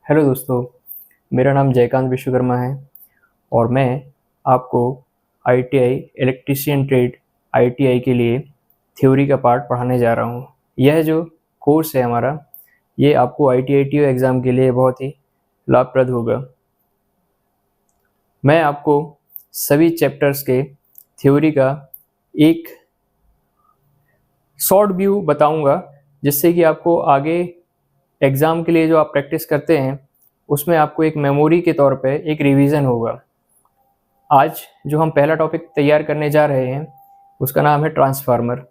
Hello दोस्तों, मेरा नाम जयकांत विश्वकर्मा है और मैं आपको आईटीआई इलेक्ट्रीशियन ट्रेड आईटीआई के लिए थ्योरी का पार्ट पढ़ाने जा रहा हूँ। यह जो कोर्स है हमारा, ये आपको आईटीआई टीओ एग्ज़ाम के लिए बहुत ही लाभप्रद होगा। मैं आपको सभी चैप्टर्स के थ्योरी का एक शॉर्ट व्यू बताऊंगा, जिससे कि आपको आगे एग्ज़ाम के लिए जो आप प्रैक्टिस करते हैं उसमें आपको एक मेमोरी के तौर पे एक रिवीजन होगा। आज जो हम पहला टॉपिक तैयार करने जा रहे हैं उसका नाम है ट्रांसफार्मर।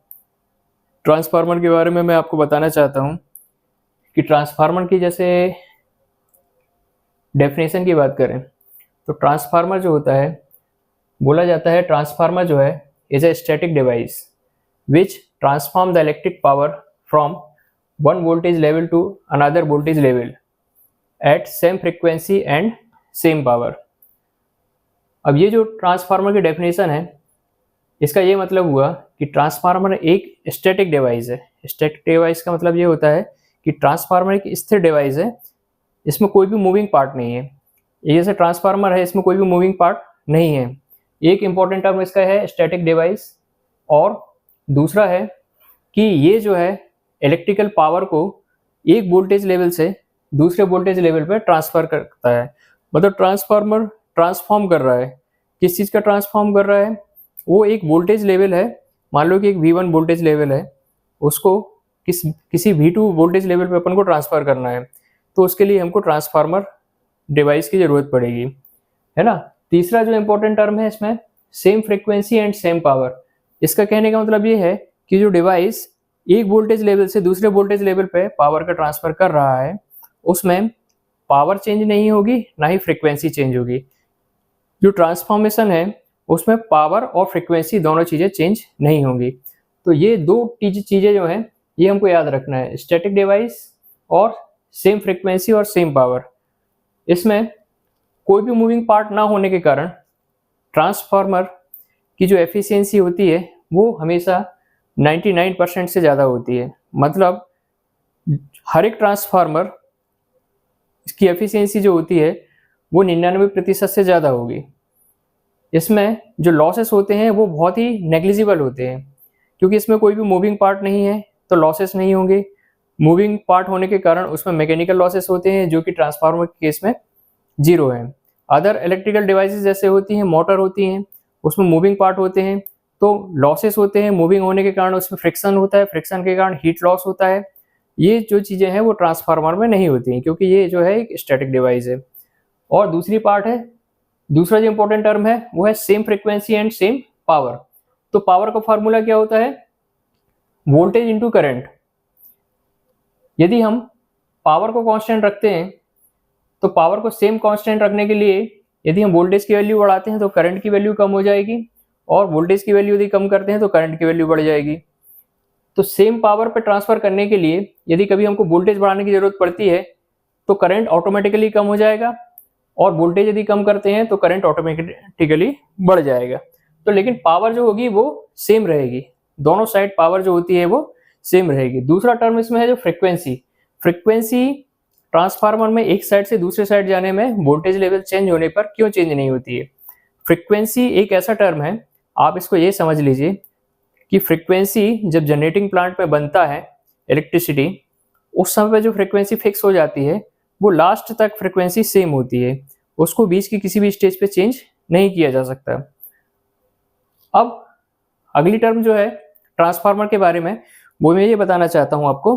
ट्रांसफार्मर के बारे में मैं आपको बताना चाहता हूँ कि ट्रांसफार्मर की जैसे डेफिनेशन की बात करें तो ट्रांसफार्मर जो होता है, बोला जाता है ट्रांसफार्मर जो है is a static device which transform the electric power from one voltage level to another voltage level at same frequency and same power. अब ये जो ट्रांसफार्मर की डेफिनेशन है, इसका ये मतलब हुआ कि ट्रांसफार्मर एक स्टैटिक डिवाइस है। स्टैटिक डिवाइस का मतलब ये होता है कि ट्रांसफार्मर एक स्थिर डिवाइस है, इसमें कोई भी मूविंग पार्ट नहीं है। ये जैसे ट्रांसफार्मर है, इसमें कोई भी मूविंग पार्ट नहीं है। एक इंपॉर्टेंट टर्म इसका है स्टैटिक डिवाइस, और दूसरा है कि ये जो है इलेक्ट्रिकल पावर को एक वोल्टेज लेवल से दूसरे वोल्टेज लेवल पर ट्रांसफर करता है। मतलब ट्रांसफार्मर ट्रांसफॉर्म कर रहा है। किस चीज़ का ट्रांसफॉर्म कर रहा है? वो एक वोल्टेज लेवल है, मान लो कि एक V1 वोल्टेज लेवल है, उसको किसी V2 वोल्टेज लेवल पे अपन को ट्रांसफ़र करना है, तो उसके लिए हमको ट्रांसफार्मर डिवाइस की ज़रूरत पड़ेगी, है ना। तीसरा जो इम्पोर्टेंट टर्म है इसमें, same frequency and same power. इसका कहने का मतलब ये है कि जो डिवाइस एक वोल्टेज लेवल से दूसरे वोल्टेज लेवल पे पावर का ट्रांसफ़र कर रहा है, उसमें पावर चेंज नहीं होगी, ना ही फ्रिक्वेंसी चेंज होगी। जो ट्रांसफॉर्मेशन है उसमें पावर और फ्रिक्वेंसी दोनों चीज़ें चेंज नहीं होंगी। तो ये दो चीज़ें जो हैं ये हमको याद रखना है, स्टैटिक डिवाइस और सेम फ्रिक्वेंसी और सेम पावर। इसमें कोई भी मूविंग पार्ट ना होने के कारण ट्रांसफार्मर की जो एफिशिएंसी होती है वो हमेशा 99% से ज़्यादा होती है। मतलब हर एक ट्रांसफार्मर इसकी एफिशिएंसी जो होती है वो 99% से ज़्यादा होगी। इसमें जो लॉसेस होते हैं वो बहुत ही नेग्लिजिबल होते हैं, क्योंकि इसमें कोई भी मूविंग पार्ट नहीं है तो लॉसेस नहीं होंगे। मूविंग पार्ट होने के कारण उसमें मैकेनिकल लॉसेस होते हैं, जो कि ट्रांसफार्मर के केस में जीरो है। अदर इलेक्ट्रिकल डिवाइसेस जैसे होती हैं, मोटर होती हैं, उसमें मूविंग पार्ट होते हैं तो लॉसेस होते हैं। मूविंग होने के कारण उसमें फ्रिक्शन होता है, फ्रिक्शन के कारण हीट लॉस होता है। ये जो चीज़ें हैं वो ट्रांसफार्मर में नहीं होती हैं, क्योंकि ये जो है एक स्टैटिक डिवाइस है। और दूसरी पार्ट है, दूसरा जो इंपॉर्टेंट टर्म है वो है same frequency and same power. तो पावर का फॉर्मूला क्या होता है? Voltage into current. यदि हम पावर को कांस्टेंट रखते हैं तो पावर को सेम कांस्टेंट रखने के लिए यदि हम वोल्टेज की वैल्यू बढ़ाते हैं तो करंट की वैल्यू कम हो जाएगी, और वोल्टेज की वैल्यू यदि कम करते हैं तो करंट की वैल्यू बढ़ जाएगी। तो सेम पावर पर ट्रांसफर करने के लिए यदि कभी हमको वोल्टेज बढ़ाने की जरूरत पड़ती है तो करंट ऑटोमेटिकली कम हो जाएगा, और वोल्टेज यदि कम करते हैं तो करंट ऑटोमेटिकली बढ़ जाएगा। तो लेकिन पावर जो होगी वो सेम रहेगी, दोनों साइड पावर जो होती है वो सेम रहेगी। दूसरा टर्म इसमें है जो फ्रिक्वेंसी। फ्रिक्वेंसी ट्रांसफार्मर में एक साइड से दूसरे साइड जाने में वोल्टेज लेवल चेंज होने पर क्यों चेंज नहीं होती है? फ्रिक्वेंसी एक ऐसा टर्म है, आप इसको ये समझ लीजिए कि फ्रिक्वेंसी जब जनरेटिंग प्लांट में बनता है इलेक्ट्रिसिटी, उस समय पे जो फ्रिक्वेंसी फिक्स हो जाती है वो लास्ट तक फ्रिक्वेंसी सेम होती है, उसको बीच की किसी भी स्टेज पे चेंज नहीं किया जा सकता। अब अगली टर्म जो है ट्रांसफार्मर के बारे में, वो मैं ये बताना चाहता हूं आपको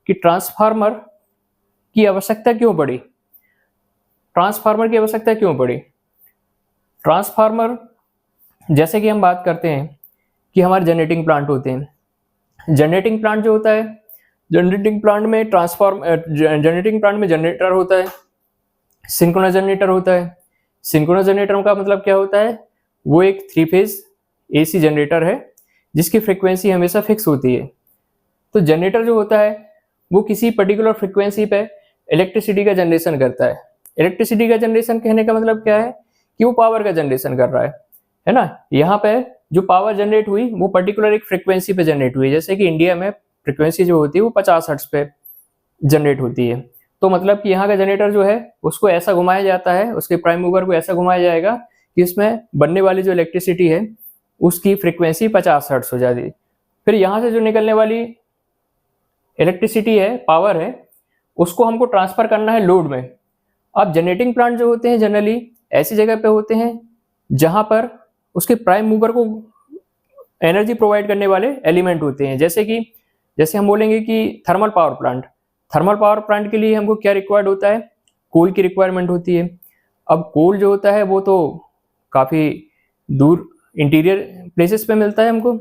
कि ट्रांसफार्मर की आवश्यकता क्यों पड़ी। ट्रांसफार्मर की आवश्यकता क्यों पड़ी? ट्रांसफार्मर, जैसे कि हम बात करते हैं कि हमारे जनरेटिंग प्लांट होते हैं। जनरेटिंग प्लांट जो होता है, जनरेटिंग प्लांट में जनरेटर होता है, सिंक्रोनस जनरेटर होता है। सिंक्रोनस जनरेटर का मतलब क्या होता है? वो एक 3 फेज AC जनरेटर है जिसकी फ्रिक्वेंसी हमेशा फिक्स होती है। तो जनरेटर जो होता है वो किसी पर्टिकुलर फ्रिक्वेंसी पे इलेक्ट्रिसिटी का जनरेशन करता है। इलेक्ट्रिसिटी का जनरेशन कहने का मतलब क्या है कि वो पावर का जनरेशन कर रहा है ना। यहाँ पे जो पावर जनरेट हुई वो पर्टिकुलर एक फ्रिक्वेंसी पे जनरेट हुई। जैसे कि इंडिया में फ्रिक्वेंसी जो होती है वो 50 हर्ट्ज पे जनरेट होती है। तो मतलब कि यहाँ का जनरेटर जो है उसको ऐसा घुमाया जाता है, उसके प्राइम मूवर को ऐसा घुमाया जाएगा कि इसमें बनने वाली जो इलेक्ट्रिसिटी है उसकी फ्रीक्वेंसी 50 हर्ट्ज हो जाती है। फिर यहाँ से जो निकलने वाली इलेक्ट्रिसिटी है, पावर है, उसको हमको ट्रांसफर करना है लोड में। अब जनरेटिंग प्लांट जो होते हैं जनरली ऐसी जगह पे होते हैं जहां पर उसके प्राइम मूवर को एनर्जी प्रोवाइड करने वाले एलिमेंट होते हैं। जैसे हम बोलेंगे कि thermal power plant, thermal power plant के लिए हमको क्या रिक्वायर्ड होता है, कोल की रिक्वायरमेंट होती है। अब कोल जो होता है वो तो काफ़ी दूर इंटीरियर प्लेसेस पे मिलता है हमको,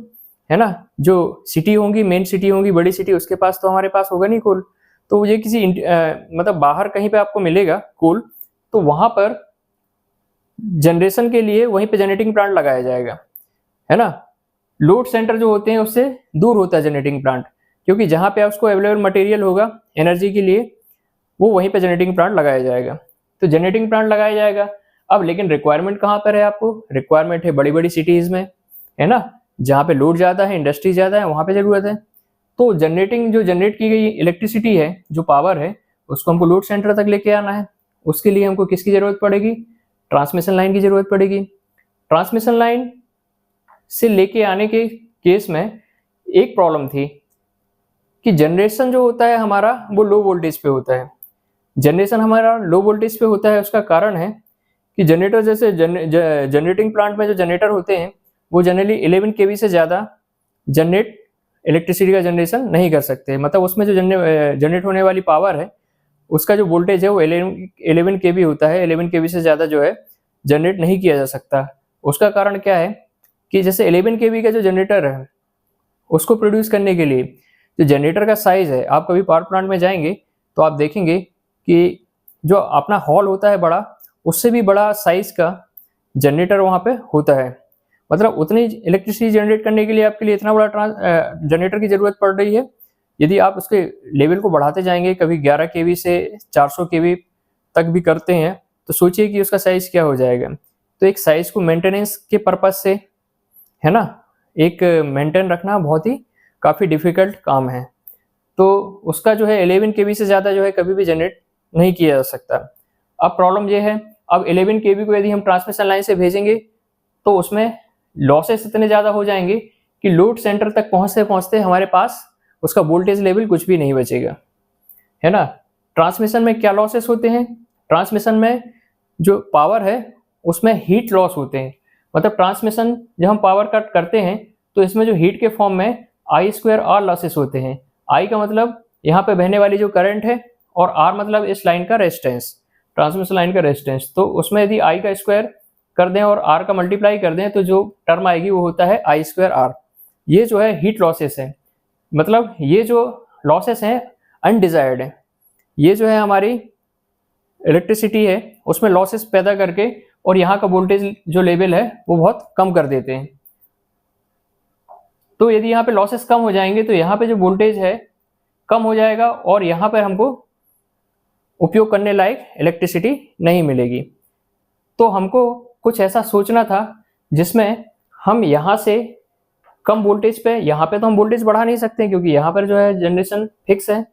है ना। जो सिटी होंगी, मेन सिटी होंगी, बड़ी सिटी, उसके पास तो हमारे पास होगा नहीं कोल। तो ये किसी मतलब बाहर कहीं पे आपको मिलेगा कोल, तो वहां पर जनरेशन के लिए वहीं पे जनरेटिंग प्लांट लगाया जाएगा, है ना। लोड सेंटर जो होते हैं उससे दूर होता है जनरेटिंग प्लांट, क्योंकि जहाँ पे उसको अवेलेबल मटेरियल होगा एनर्जी के लिए वो वहीं पे जनरेटिंग प्लांट लगाया जाएगा। तो जनरेटिंग प्लांट लगाया जाएगा। अब लेकिन रिक्वायरमेंट कहाँ पर है, आपको रिक्वायरमेंट है बड़ी बड़ी सिटीज़ में, है ना, जहाँ पे लोड ज़्यादा है, इंडस्ट्री ज़्यादा है, वहाँ पे ज़रूरत है। तो जनरेट की गई इलेक्ट्रिसिटी है, जो पावर है, उसको हमको लोड सेंटर तक लेके आना है। उसके लिए हमको किसकी ज़रूरत पड़ेगी, ट्रांसमिशन लाइन की ज़रूरत पड़ेगी। ट्रांसमिशन लाइन से लेके आने के केस में एक प्रॉब्लम थी कि जनरेशन जो होता है हमारा वो लो वोल्टेज पे होता है। जनरेशन हमारा लो वोल्टेज पे होता है, उसका कारण है कि जनरेटर जैसे जनरेटिंग प्लांट में जो जनरेटर होते हैं वो जनरली 11 kV से ज़्यादा जनरेट इलेक्ट्रिसिटी का जनरेशन नहीं कर सकते। मतलब उसमें जो जनरेट होने वाली पावर है उसका जो वोल्टेज है वो 11 kV होता है। 11 kV से ज़्यादा जो है जनरेट नहीं किया जा सकता। उसका कारण क्या है कि जैसे 11 kV का जो जनरेटर है उसको प्रोड्यूस करने के लिए जो जनरेटर का साइज़ है, आप कभी पावर प्लांट में जाएंगे तो आप देखेंगे कि जो अपना हॉल होता है बड़ा, उससे भी बड़ा साइज़ का जनरेटर वहाँ पे होता है। मतलब उतनी इलेक्ट्रिसिटी जनरेट करने के लिए आपके लिए इतना बड़ा जनरेटर की ज़रूरत पड़ रही है। यदि आप उसके लेवल को बढ़ाते जाएंगे, कभी 11 kV से 400 kV तक भी करते हैं, तो सोचिए कि उसका साइज़ क्या हो जाएगा। तो एक साइज़ को मेंटेनेंस के पर्पज़ से, है ना, एक मेंटेन रखना बहुत ही काफ़ी डिफ़िकल्ट काम है। तो उसका जो है 11 kV से ज़्यादा जो है कभी भी जनरेट नहीं किया जा सकता। अब प्रॉब्लम ये है, अब 11 kV को यदि हम ट्रांसमिशन लाइन से भेजेंगे तो उसमें लॉसेस इतने ज़्यादा हो जाएंगे कि लोड सेंटर तक पहुँचते पहुँचते हमारे पास उसका वोल्टेज लेवल कुछ भी नहीं बचेगा, है ना। ट्रांसमिशन में क्या लॉसेस होते हैं, ट्रांसमिशन में जो पावर है उसमें हीट लॉस होते हैं। मतलब ट्रांसमिशन जब हम पावर कट करते हैं तो इसमें जो हीट के फॉर्म में I2R लॉसेस होते हैं। I का मतलब यहाँ पे बहने वाली जो करंट है, और R मतलब इस लाइन का रेजिस्टेंस, ट्रांसमिशन लाइन का रेजिस्टेंस। तो उसमें यदि I का स्क्वायर कर दें और R का मल्टीप्लाई कर दें तो जो टर्म आएगी वो होता है I2R। ये जो है हीट लॉसेस है। मतलब ये जो लॉसेस हैं अनडिजायर्ड है। ये जो है हमारी इलेक्ट्रिसिटी है उसमें लॉसेस पैदा करके और यहाँ का वोल्टेज जो लेवल है वो बहुत कम कर देते हैं। तो यदि यहाँ पे लॉसेस कम हो जाएंगे तो यहाँ पे जो वोल्टेज है कम हो जाएगा और यहाँ पर हमको उपयोग करने लायक इलेक्ट्रिसिटी नहीं मिलेगी। तो हमको कुछ ऐसा सोचना था जिसमें हम यहाँ से कम वोल्टेज पे, यहाँ पे तो हम वोल्टेज बढ़ा नहीं सकते क्योंकि यहाँ पर जो है जनरेशन फिक्स है।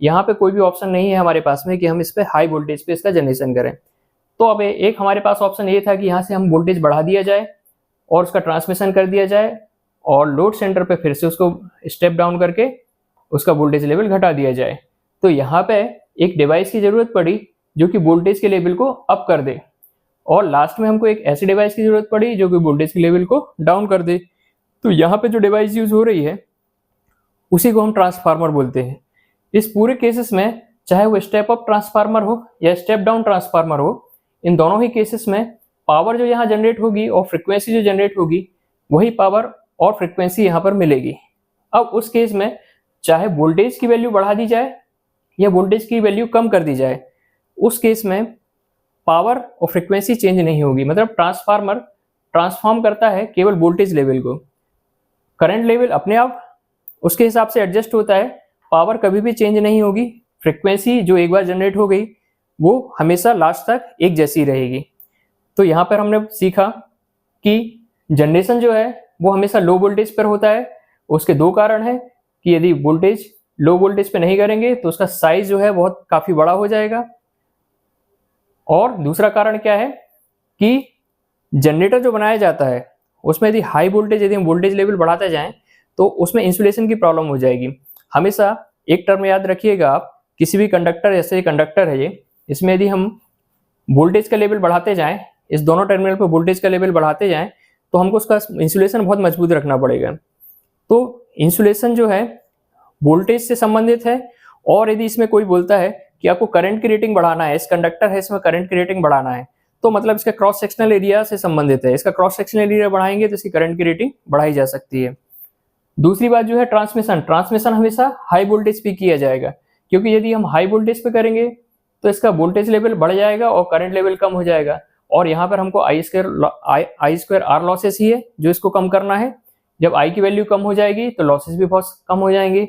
यहाँ पे कोई भी ऑप्शन नहीं है हमारे पास में कि हम इस पे हाई वोल्टेज पे इसका जनरेशन करें। तो अब एक हमारे पास ऑप्शन ये था कि यहाँ से हम वोल्टेज बढ़ा दिया जाए और उसका ट्रांसमिशन कर दिया जाए और लोड सेंटर पे फिर से उसको स्टेप डाउन करके उसका वोल्टेज लेवल घटा दिया जाए। तो यहाँ पे एक डिवाइस की ज़रूरत पड़ी जो कि वोल्टेज के लेवल को अप कर दे, और लास्ट में हमको एक ऐसी डिवाइस की ज़रूरत पड़ी जो कि वोल्टेज के लेवल को डाउन कर दे। तो यहाँ पे जो डिवाइस यूज़ हो रही है उसी को हम ट्रांसफार्मर बोलते हैं। इस पूरे केसेस में चाहे वो स्टेप अप ट्रांसफार्मर हो या स्टेप डाउन ट्रांसफार्मर हो, इन दोनों ही केसेस में पावर जो यहाँ जनरेट होगी और फ्रिक्वेंसी जो जनरेट होगी वही पावर और फ्रिक्वेंसी यहाँ पर मिलेगी। अब उस केस में चाहे वोल्टेज की वैल्यू बढ़ा दी जाए या वोल्टेज की वैल्यू कम कर दी जाए, उस केस में पावर और फ्रिक्वेंसी चेंज नहीं होगी। मतलब ट्रांसफार्मर ट्रांसफॉर्म करता है केवल वोल्टेज लेवल को, करंट लेवल अपने आप उसके हिसाब से एडजस्ट होता है, पावर कभी भी चेंज नहीं होगी, फ्रिक्वेंसी जो एक बार जनरेट हो गई वो हमेशा लास्ट तक एक जैसी रहेगी। तो यहाँ पर हमने सीखा कि जनरेशन जो है वो हमेशा लो वोल्टेज पर होता है। उसके दो कारण हैं कि यदि वोल्टेज लो वोल्टेज पे नहीं करेंगे तो उसका साइज जो है बहुत काफ़ी बड़ा हो जाएगा। और दूसरा कारण क्या है कि जनरेटर जो बनाया जाता है उसमें यदि हाई वोल्टेज, यदि हम वोल्टेज लेवल बढ़ाते जाएं तो उसमें इंसुलेशन की प्रॉब्लम हो जाएगी। हमेशा एक टर्म याद रखिएगा आप, किसी भी कंडक्टर, जैसे ये कंडक्टर है ये, इसमें यदि हम वोल्टेज का लेवल बढ़ाते जाएं, इस दोनों टर्मिनल पर वोल्टेज का लेवल बढ़ाते जाएं तो हमको उसका इंसुलेशन बहुत मजबूत रखना पड़ेगा। तो इंसुलेशन जो है वोल्टेज से संबंधित है। और यदि इसमें कोई बोलता है कि आपको करंट की रेटिंग बढ़ाना है, इस कंडक्टर है इसमें करंट की रेटिंग बढ़ाना है, तो मतलब इसका क्रॉस सेक्शनल एरिया से संबंधित है। इसका क्रॉस सेक्शनल एरिया बढ़ाएंगे तो इसकी करंट की रेटिंग बढ़ाई जा सकती है। दूसरी बात जो है ट्रांसमिशन, ट्रांसमिशन हमेशा हाई वोल्टेज पे किया जाएगा, क्योंकि यदि हम हाई वोल्टेज पे करेंगे तो इसका वोल्टेज लेवल बढ़ जाएगा और करंट लेवल कम हो जाएगा। और यहाँ पर हमको आई स्क्वायर आर लॉसेस ही है जो इसको कम करना है। जब आई की वैल्यू कम हो जाएगी तो लॉसेस भी बहुत कम हो जाएंगे।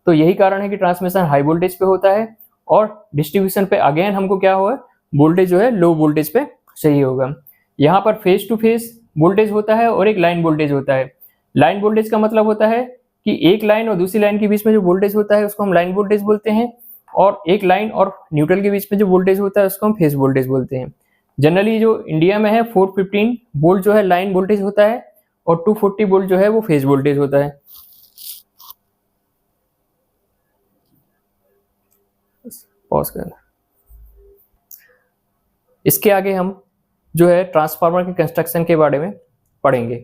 तो यही कारण है कि ट्रांसमिशन हाई वोल्टेज पे होता है और डिस्ट्रीब्यूशन पे अगेन हमको क्या होगा, वोल्टेज जो है लो वोल्टेज पे चाहिए होगा। यहाँ पर फेस टू फेस वोल्टेज होता है और एक लाइन वोल्टेज होता है। लाइन वोल्टेज का मतलब होता है कि एक लाइन और दूसरी लाइन के बीच में जो वोल्टेज होता है उसको हम लाइन वोल्टेज बोलते हैं, और एक लाइन और न्यूट्रल के बीच में जो वोल्टेज होता है उसको हम फेज वोल्टेज बोलते हैं। जनरली जो इंडिया में है 415 वोल्ट जो है लाइन वोल्टेज होता है और 240 वोल्ट जो है वो फेज वोल्टेज होता है। पॉज कर। इसके आगे हम जो है ट्रांसफार्मर के कंस्ट्रक्शन के बारे में पढ़ेंगे।